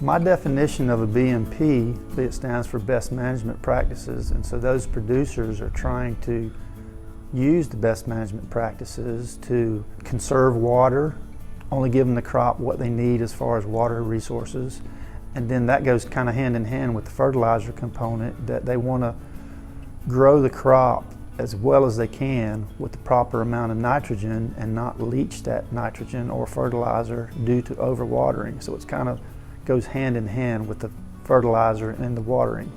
My definition of a BMP, it stands for Best Management Practices, and so those producers are trying to use the best management practices to conserve water, only giving the crop what they need as far as water resources, and then that goes kind of hand in hand with the fertilizer component, that they want to grow the crop as well as they can with the proper amount of nitrogen and not leach that nitrogen or fertilizer due to overwatering. So it's kind of goes hand in hand with the fertilizer and the watering.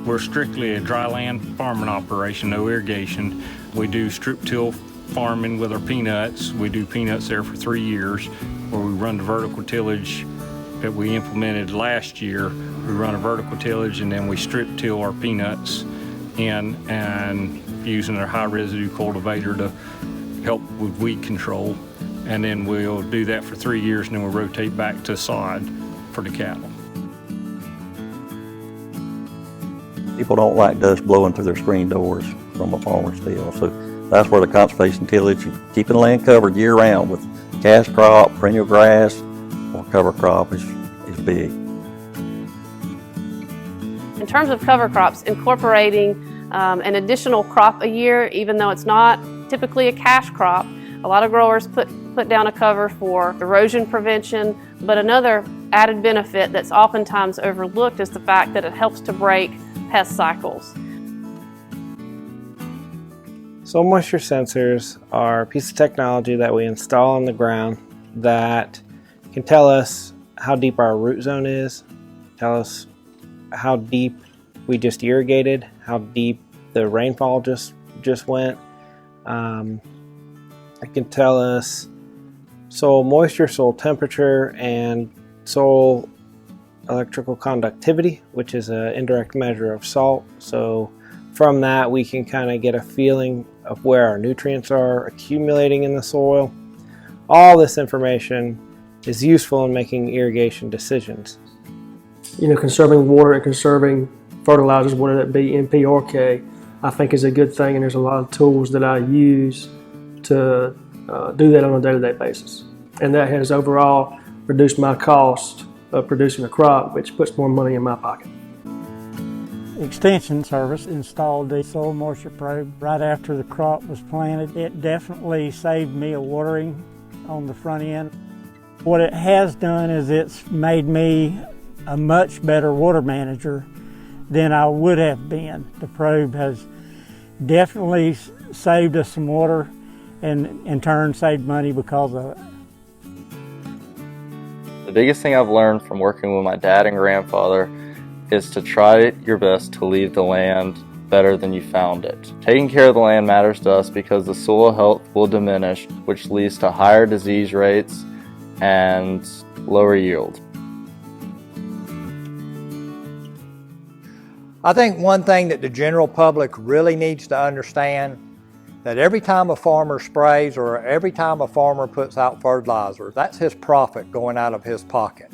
We're strictly a dry land farming operation, no irrigation. We do strip till farming with our peanuts. We do peanuts there for 3 years, where we run the vertical tillage that we implemented last year. We run a vertical tillage and then we strip till our peanuts in, and using our high residue cultivator to help with weed control. And then we'll do that for 3 years and then we'll rotate back to sod for the cattle. People don't like dust blowing through their screen doors from a farmer's field, so that's where the conservation tillage, keeping land covered year round with cash crop, perennial grass, or cover crop is big. In terms of cover crops, incorporating an additional crop a year, even though it's not typically a cash crop, a lot of growers put down a cover for erosion prevention, but another added benefit that's oftentimes overlooked is the fact that it helps to break pest cycles. Soil moisture sensors are a piece of technology that we install on the ground that can tell us how deep our root zone is, tell us how deep we just irrigated, how deep the rainfall just went. It can tell us soil moisture, soil temperature, and soil electrical conductivity, which is an indirect measure of salt. So from that we can kind of get a feeling of where our nutrients are accumulating in the soil. All this information is useful in making irrigation decisions. You know, conserving water and conserving fertilizers, whether that be NP or K, I think is a good thing, and there's a lot of tools that I use to do that on a day-to-day basis. And that has overall reduced my cost of producing a crop, which puts more money in my pocket. Extension Service installed the soil moisture probe right after the crop was planted. It definitely saved me a watering on the front end. What it has done is it's made me a much better water manager than I would have been. The probe has definitely saved us some water and in turn saved money because of it. The biggest thing I've learned from working with my dad and grandfather is to try your best to leave the land better than you found it. Taking care of the land matters to us because the soil health will diminish, which leads to higher disease rates and lower yield. I think one thing that the general public really needs to understand, that every time a farmer sprays or every time a farmer puts out fertilizer, that's his profit going out of his pocket.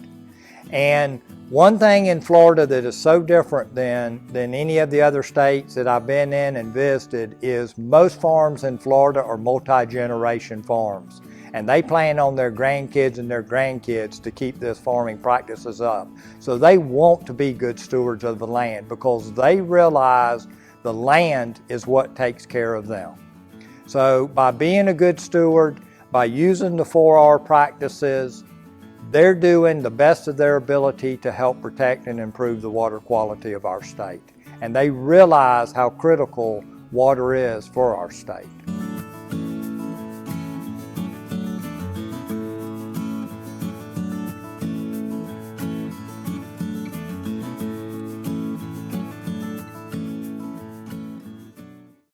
And one thing in Florida that is so different than any of the other states that I've been in and visited is most farms in Florida are multi-generation farms. And they plan on their grandkids and their grandkids to keep this farming practices up. So they want to be good stewards of the land because they realize the land is what takes care of them. So by being a good steward, by using the 4R practices, they're doing the best of their ability to help protect and improve the water quality of our state. And they realize how critical water is for our state.